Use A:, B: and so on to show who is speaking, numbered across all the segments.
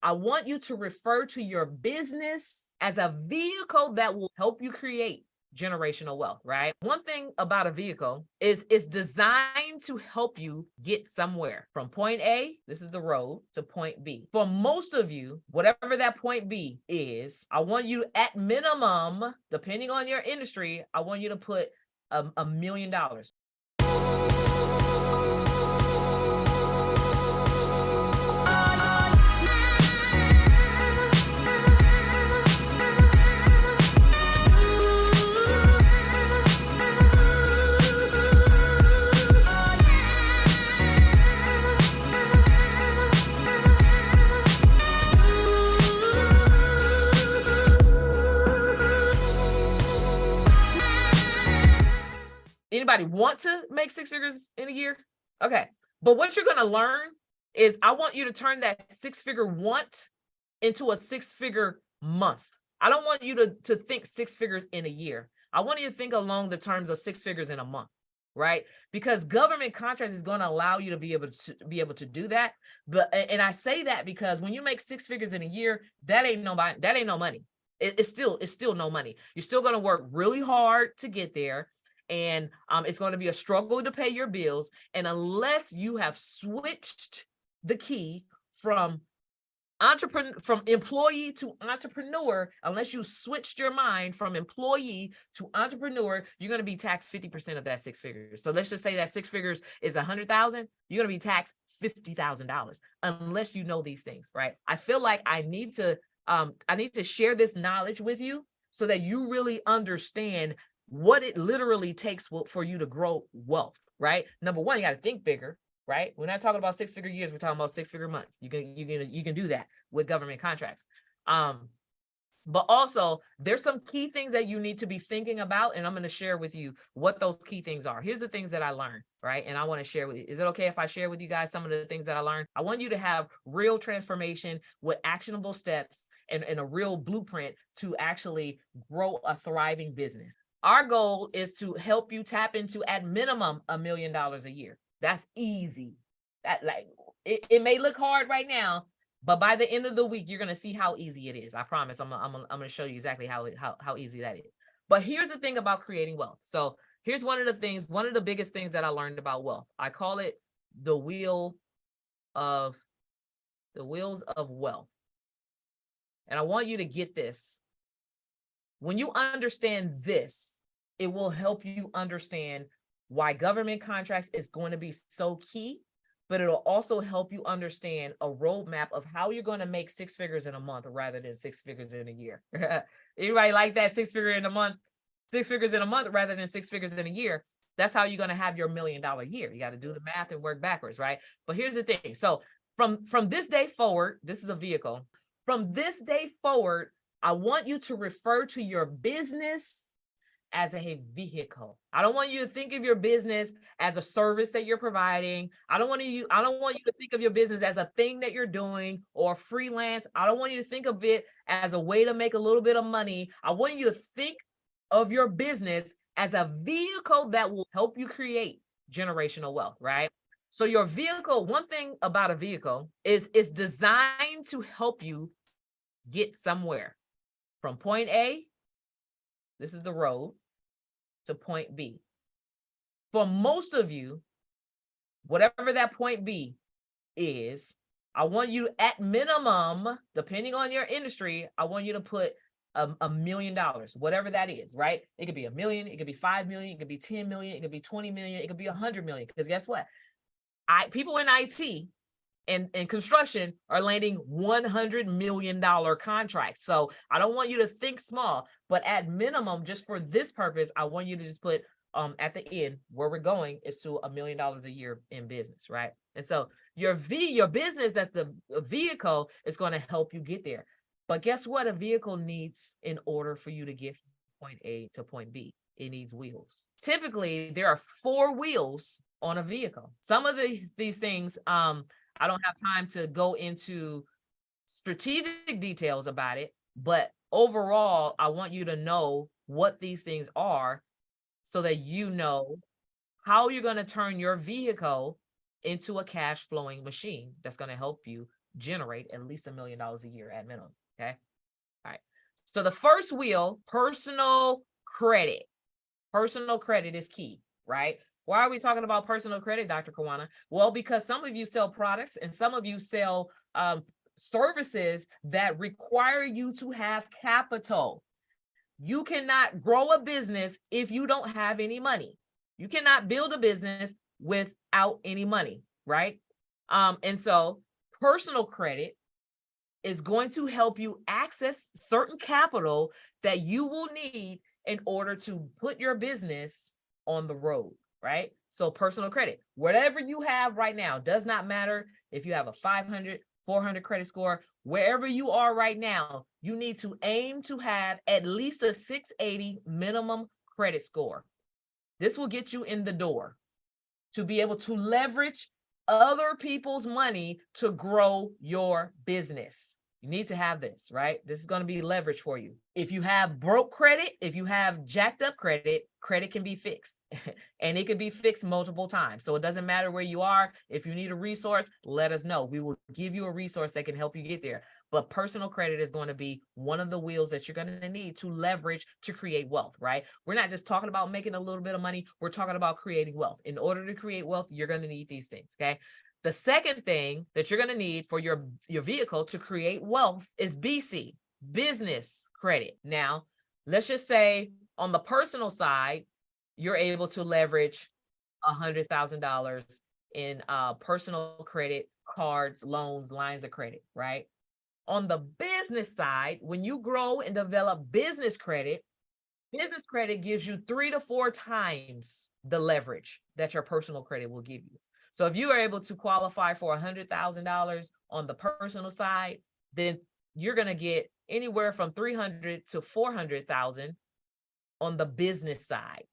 A: I want you to refer to your business as a vehicle that will help you create generational wealth, right? One thing about a vehicle is it's designed to help you get somewhere from point A, this is the road, to point B. For most of you, whatever that point B is, I want you at minimum, depending on your industry, I want you to put $1 million. Anybody want to make 6 figures in a year? Okay. But what you're going to learn is I want you to turn that 6-figure want into a 6-figure month. I don't want you to think 6 figures in a year. I want you to think along the terms of 6 figures in a month, right? Because government contracts is going to allow you to be able to do that. But and I say that because when you make 6 figures in a year, that ain't no money. It's still no money. You're still going to work really hard to get there. And it's going to be a struggle to pay your bills. And unless you have switched the key from employee to entrepreneur, unless you switched your mind from employee to entrepreneur, you're going to be taxed 50% of that 6 figures. So let's just say that 6 figures is 100,000, you're going to be taxed $50,000 unless you know these things, right? I feel like I need to share this knowledge with you so that you really understand what it literally takes for you to grow wealth, right? Number one, you got to think bigger, right? We're not talking about 6-figure years. We're talking about 6-figure months. You can do that with government contracts. But also there's some key things that you need to be thinking about. And I'm going to share with you what those key things are. Here's the things that I learned, right? And I want to share with you. Is it okay if I share with you guys some of the things that I learned? I want you to have real transformation with actionable steps and a real blueprint to actually grow a thriving business. Our goal is to help you tap into at minimum $1 million a year. That's easy. That it may look hard right now, but by the end of the week, you're going to see how easy it is. I promise. I'm going to show you exactly how easy that is. But here's the thing about creating wealth. So here's one of the biggest things that I learned about wealth. I call it the wheels of wealth. And I want you to get this. When you understand this, it will help you understand why government contracts is going to be so key, but it'll also help you understand a roadmap of how you're going to make 6 figures in a month rather than 6 figures in a year. Anybody like that 6 figure in a month? 6 figures in a month rather than 6 figures in a year. That's how you're going to have your $1 million year. You got to do the math and work backwards, right? But here's the thing. So from this day forward, this is a vehicle. From this day forward, I want you to refer to your business as a vehicle. I don't want you to think of your business as a service that you're providing. I don't want you to think of your business as a thing that you're doing or freelance. I don't want you to think of it as a way to make a little bit of money. I want you to think of your business as a vehicle that will help you create generational wealth, right? So your vehicle, one thing about a vehicle is it's designed to help you get somewhere from point A, this is the road, to point B. For most of you, whatever that point B is, I want you at minimum, depending on your industry, I want you to put $1 million, whatever that is, right? It could be $1 million, it could be 5 million, it could be 10 million, it could be 20 million, it could be 100 million. Because guess what? People in IT and construction are landing $100 million contracts. So I don't want you to think small, but at minimum, just for this purpose, I want you to just put at the end where we're going is to $1 million a year in business, right? And so your business, that's the vehicle, is going to help you get there. But guess what a vehicle needs in order for you to get from point A to point B? It needs wheels. Typically, there are 4 wheels on a vehicle. Some of these things, I don't have time to go into strategic details about it, but overall, I want you to know what these things are so that you know how you're going to turn your vehicle into a cash flowing machine that's going to help you generate at least $1 million a year at minimum. Okay. All right. So the first wheel, personal credit. Personal credit is key, right? Why are we talking about personal credit, Dr. Kawana? Well, because some of you sell products and some of you sell services that require you to have capital. You cannot grow a business if you don't have any money. You cannot build a business without any money, right? And so personal credit is going to help you access certain capital that you will need in order to put your business on the road, right? So personal credit, whatever you have right now, does not matter if you have a 500, 400 credit score, wherever you are right now, you need to aim to have at least a 680 minimum credit score. This will get you in the door to be able to leverage other people's money to grow your business. You need to have this, right? This is going to be leverage for you. If you have broke credit, if you have jacked up credit, credit can be fixed and it can be fixed multiple times. So it doesn't matter where you are. If you need a resource, let us know. We will give you a resource that can help you get there. But personal credit is going to be one of the wheels that you're going to need to leverage to create wealth, right? We're not just talking about making a little bit of money. We're talking about creating wealth. In order to create wealth, you're going to need these things, okay? The second thing that you're going to need for your vehicle to create wealth is BC, business credit. Now, let's just say on the personal side, you're able to leverage $100,000 in personal credit, cards, loans, lines of credit, right? On the business side, when you grow and develop business credit gives you 3 to 4 times the leverage that your personal credit will give you. So if you are able to qualify for $100,000 on the personal side, then you're going to get anywhere from 300 to 400,000 on the business side.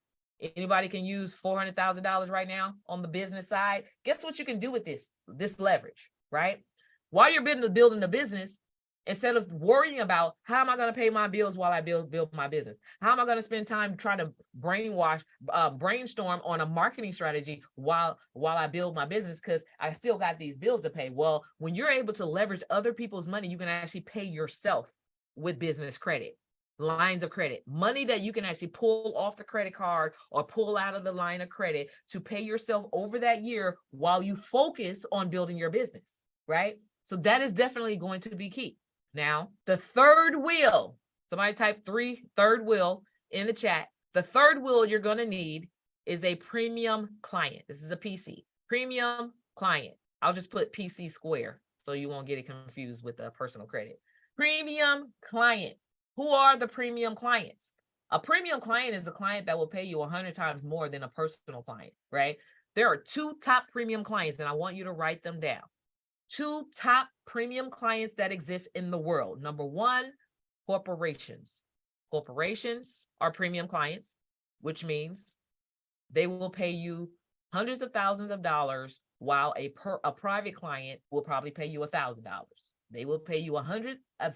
A: Anybody can use $400,000 right now on the business side. Guess what you can do with this leverage, right? While you're building the business, instead of worrying about how am I going to pay my bills while I build my business? How am I going to spend time trying to brainstorm on a marketing strategy while I build my business because I still got these bills to pay? Well, when you're able to leverage other people's money, you can actually pay yourself with business credit, lines of credit, money that you can actually pull off the credit card or pull out of the line of credit to pay yourself over that year while you focus on building your business, right? So that is definitely going to be key. Now, the third wheel, somebody type third wheel in the chat. The third wheel you're going to need is a premium client. This is a PC, premium client. I'll just put PC square so you won't get it confused with a personal credit. Premium client. Who are the premium clients? A premium client is a client that will pay you 100 times more than a personal client, right? There are 2 top premium clients, and I want you to write them down. 2 top premium clients that exist in the world. Number 1, corporations. Corporations are premium clients, which means they will pay you hundreds of thousands of dollars, while a private client will probably pay you $1,000. They will pay you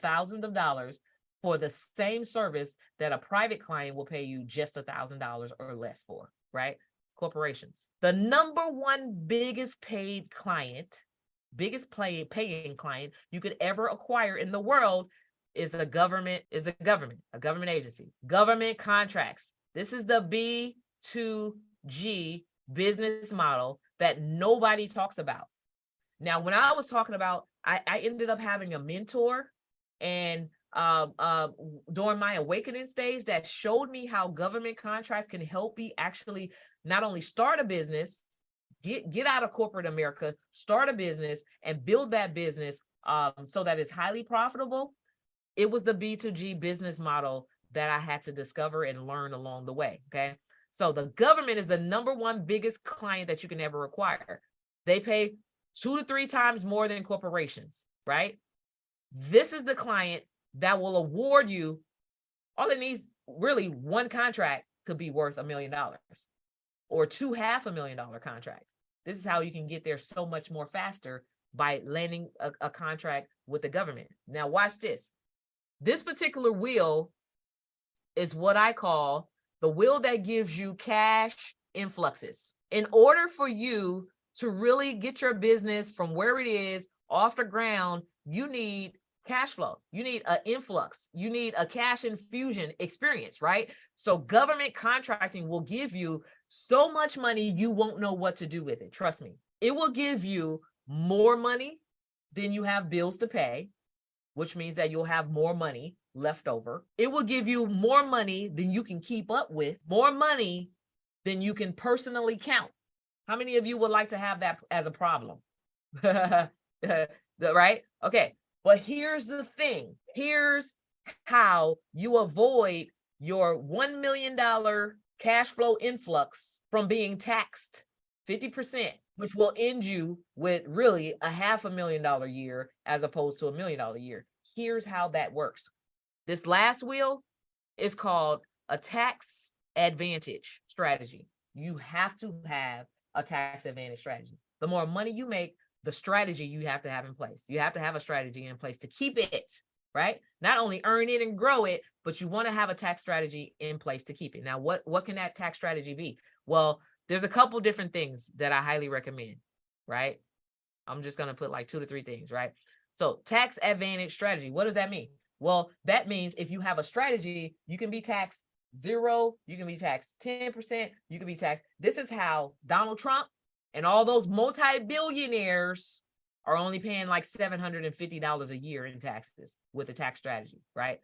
A: thousands of dollars for the same service that a private client will pay you just $1,000 or less for, right? Corporations. The number 1 biggest paid client, paying client you could ever acquire in the world is a government agency, government contracts. This is the B2G business model that nobody talks about. Now, when I was talking about, I ended up having a mentor and during my awakening stage that showed me how government contracts can help me actually not only start a business, get out of corporate America, start a business and build that business so that it's highly profitable. It was the B2G business model that I had to discover and learn along the way, okay? So the government is the number 1 biggest client that you can ever acquire. They pay 2 to 3 times more than corporations, right? This is the client that will award you, all it needs, really 1 contract could be worth $1 million. Or 2 $500,000 contracts. This is how you can get there so much more faster by landing a contract with the government. Now watch this. This particular wheel is what I call the wheel that gives you cash influxes. In order for you to really get your business from where it is off the ground, you need cash flow. You need an influx. You need a cash infusion experience, right? So government contracting will give you so much money, you won't know what to do with it. Trust me. It will give you more money than you have bills to pay, which means that you'll have more money left over. It will give you more money than you can keep up with, more money than you can personally count. How many of you would like to have that as a problem? Right? Okay. But here's the thing. Here's how you avoid your $1 million cash flow influx from being taxed 50%, which will end you with really a $500,000 year as opposed to $1 million year. Here's how that works. This last wheel is called a tax advantage strategy. You have to have a tax advantage strategy. The more money you make, the strategy you have to have in place. You have to have a strategy in place to keep it, right? Not only earn it and grow it, but you want to have a tax strategy in place to keep it. Now, what can that tax strategy be? Well, there's a couple different things that I highly recommend, right? I'm just going to put like 2 to 3 things, right? So tax advantage strategy, what does that mean? Well, that means if you have a strategy, you can be taxed 0, you can be taxed 10%, you can be taxed. This is how Donald Trump and all those multi-billionaires are only paying like $750 a year in taxes with a tax strategy, right?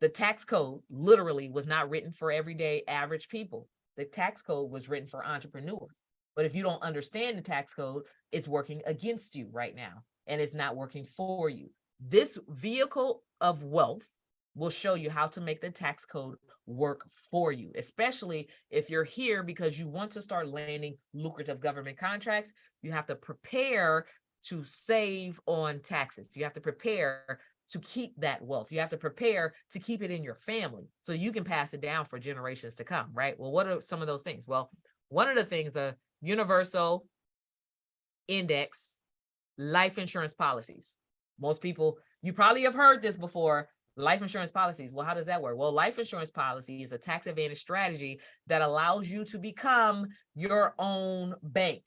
A: The tax code literally was not written for everyday average people. The tax code was written for entrepreneurs. But if you don't understand the tax code, it's working against you right now, and it's not working for you. This vehicle of wealth will show you how to make the tax code work for you, especially if you're here because you want to start landing lucrative government contracts. You have to prepare to save on taxes. You have to prepare to keep that wealth. You have to prepare to keep it in your family so you can pass it down for generations to come, right? Well, what are some of those things? Well, one of the things are universal index life insurance policies. Most people, you probably have heard this before, life insurance policies. Well, how does that work? Well, life insurance policy is a tax advantage strategy that allows you to become your own bank.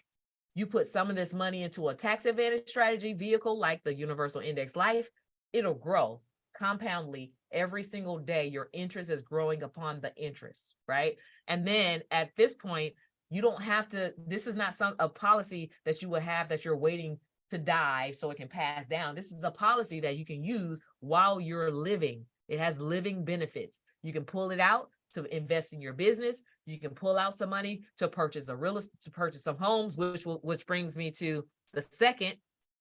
A: You put some of this money into a tax advantage strategy vehicle like the universal index life, it'll grow compoundly every single day. Your interest is growing upon the interest, right? And then at this point, you don't have to, this is not a policy that you will have that you're waiting to die so it can pass down. This is a policy that you can use while you're living. It has living benefits. You can pull it out to invest in your business. You can pull out some money to purchase some homes, which brings me to the second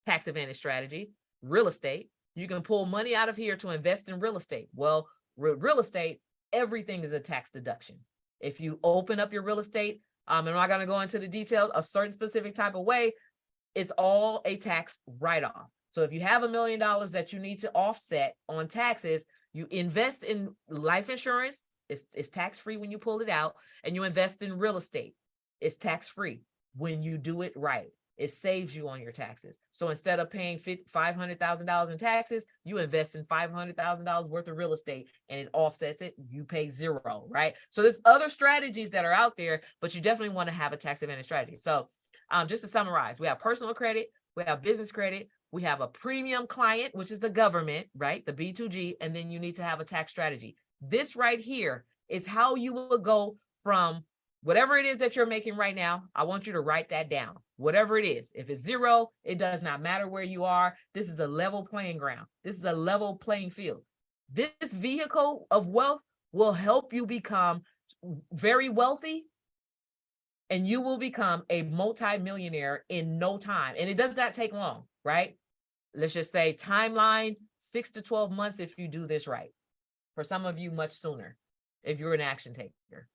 A: tax advantage strategy, real estate. You can pull money out of here to invest in real estate. Well, real estate, everything is a tax deduction. If you open up your real estate, I'm not going to go into the details, a certain specific type of way, it's all a tax write-off. So if you have $1 million that you need to offset on taxes, you invest in life insurance, it's tax-free when you pull it out, and you invest in real estate, it's tax-free when you do it right. It saves you on your taxes. So instead of paying $500,000 in taxes, you invest in $500,000 worth of real estate and it offsets it. You pay 0, right? So there's other strategies that are out there, but you definitely want to have a tax advantage strategy. So just to summarize, we have personal credit, we have business credit, we have a premium client, which is the government, right? The B2G, and then you need to have a tax strategy. This right here is how you will go from whatever it is that you're making right now. I want you to write that down. Whatever it is, if it's 0, it does not matter where you are. This is a level playing ground. This is a level playing field. This vehicle of wealth will help you become very wealthy, and you will become a multi-millionaire in no time. And it does not take long, right? Let's just say timeline, 6 to 12 months if you do this right. For some of you, much sooner, if you're an action taker.